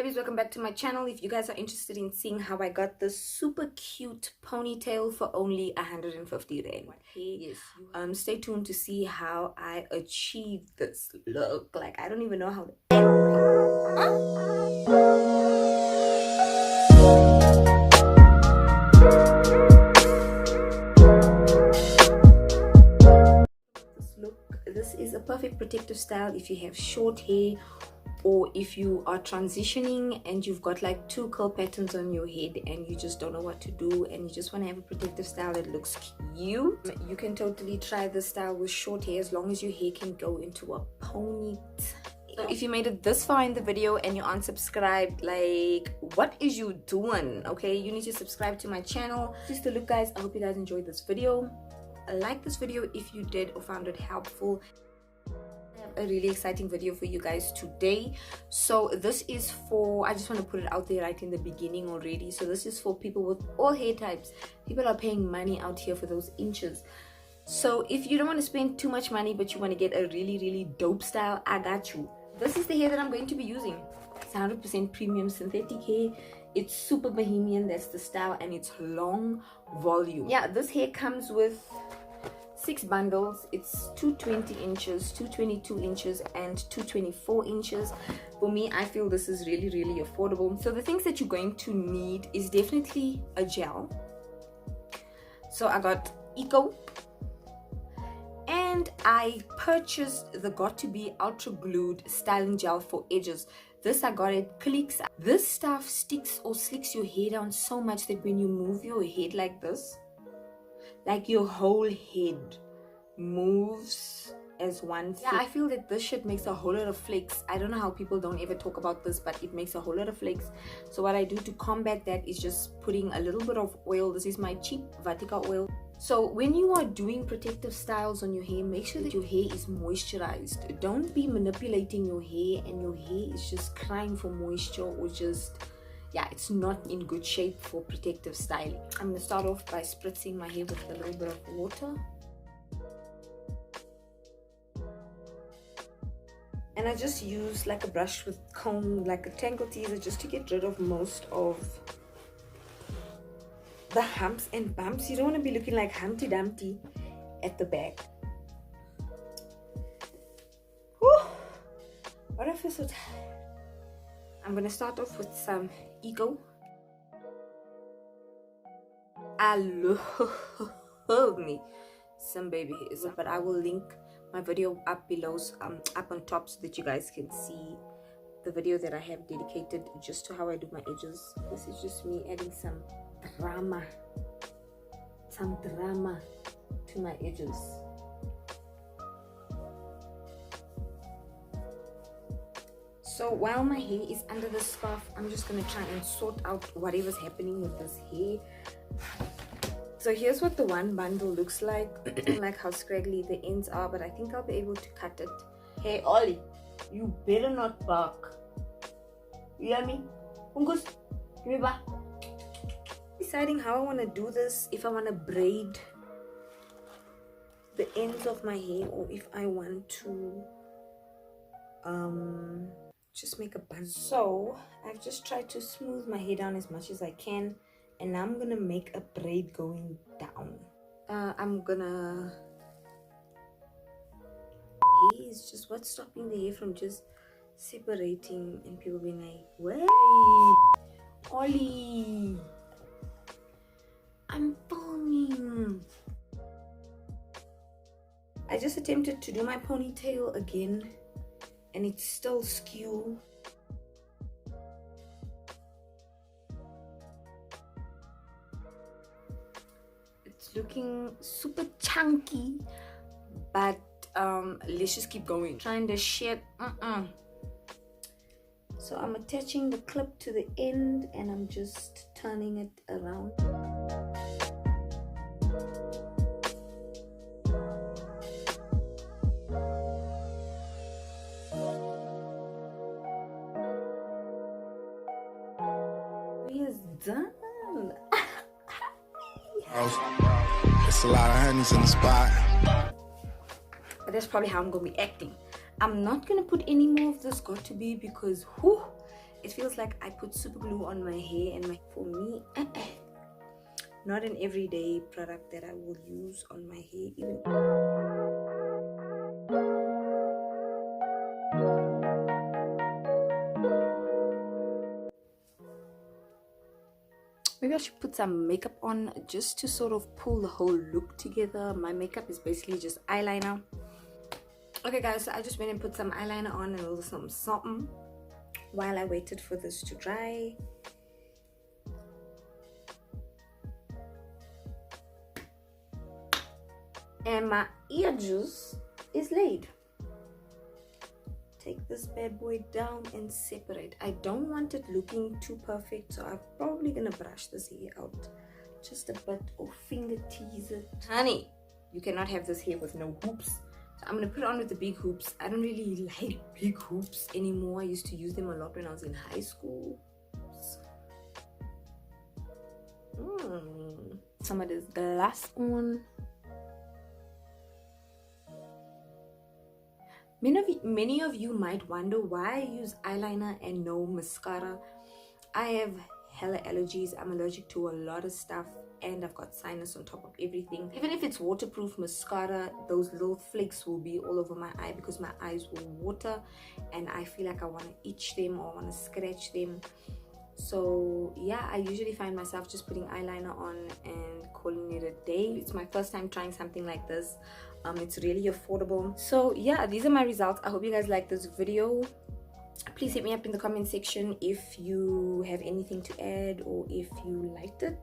babies, welcome back to my channel. If you guys are interested in seeing how I got this super cute ponytail for only 150 rand, yes, stay tuned to see how I achieved this look. Like, I don't even know how to this look. This is a perfect protective style if you have short hair, or if you are transitioning and you've got like two curl patterns on your head and you just don't know what to do and you just want to have a protective style that looks cute. You can totally try this style with short hair as long as your hair can go into a ponytail. So if you made it this far in the video and you aren't subscribed, like, what is you doing? Okay, you need to subscribe to my channel. Just to look, guys, I hope you guys enjoyed this video. Like this video if you did or found it helpful. A really exciting video for you guys today. So this is for, I just want to put it out there right in the beginning already, so this is for people with all hair types. People are paying money out here for those inches. So if you don't want to spend too much money but you want to get a really dope style, I got you. This is the hair that I'm going to be using. It's 100% premium synthetic hair. It's super bohemian, that's the style, and it's long volume. Yeah, this hair comes with 6 bundles. It's 220 inches, 222 inches, and 224 inches. For me, I feel this is really affordable. So the things that you're going to need is definitely a gel. So I got Eco, and I purchased the Got2b Ultra Glued Styling Gel for edges. This I got at Clicks. This stuff sticks or slicks your hair down so much that when you move your head like this, like your whole head moves as one. Yeah, I feel that this shit makes a whole lot of flakes. I don't know how people don't ever talk about this, but it makes a whole lot of flakes. So what I do to combat that is just putting a little bit of oil. This is my cheap Vatica oil. So when you are doing protective styles on your hair, make sure that your hair is moisturized. Don't be manipulating your hair and your hair is just crying for moisture, or just, yeah, it's not in good shape for protective styling. I'm going to start off by spritzing my hair with a little bit of water. And I just use like a brush with comb, like a tangle teaser, just to get rid of most of the humps and bumps. You don't want to be looking like Humpty Dumpty at the back. Whew. What I feel so tired. I'm going to start off with some Eco. I love me some baby hairs, but I will link my video up below, up on top, so that you guys can see the video that I have dedicated just to how I do my edges. This is just me adding some drama to my edges. So while my hair is under the scarf, I'm just gonna try and sort out whatever's happening with this hair. So here's what the one bundle looks like. Like how scraggly the ends are, but I think I'll be able to cut it. Hey Ollie, you better not bark. You hear me? Ungus, give me back. Deciding how I want to do this, if I want to braid the ends of my hair, or if I want to just make a bun. So I've just tried to smooth my hair down as much as I can, and now I'm gonna make a braid going down. I'm gonna, it's just what's stopping the hair from just separating and people being like, wait, Ollie, I'm filming. I just attempted to do my ponytail again and it's still skew. It's looking super chunky, but let's just keep going. Trying to shit. So I'm attaching the clip to the end and I'm just turning it around. Done. It's a lot of honeys in the spot. But that's probably how I'm gonna be acting. I'm not gonna put any more of this Got2b because whew, it feels like I put super glue on my hair, and for me, not an everyday product that I will use on my hair. Maybe I should put some makeup on just to sort of pull the whole look together. My makeup is basically just eyeliner. Okay guys, so I just went and put some eyeliner on and a little something while I waited for this to dry. And my ear juice is laid. Take this bad boy down and separate. I don't want it looking too perfect, so I'm probably gonna brush this hair out just a bit or finger tease it. Honey, you cannot have this hair with no hoops. So I'm gonna put it on with the big hoops. I don't really like big hoops anymore. I used to use them a lot when I was in high school. Some of this glass on. Many of you might wonder why I use eyeliner and no mascara. I have hella allergies. I'm allergic to a lot of stuff, and I've got sinus on top of everything. Even if it's waterproof mascara, those little flakes will be all over my eye because my eyes will water and I feel like I want to itch them or want to scratch them. So yeah, I usually find myself just putting eyeliner on and calling it a day. It's my first time trying something like this. It's really affordable. So yeah, these are my results. I hope you guys like this video. Please hit me up in the comment section if you have anything to add or if you liked it.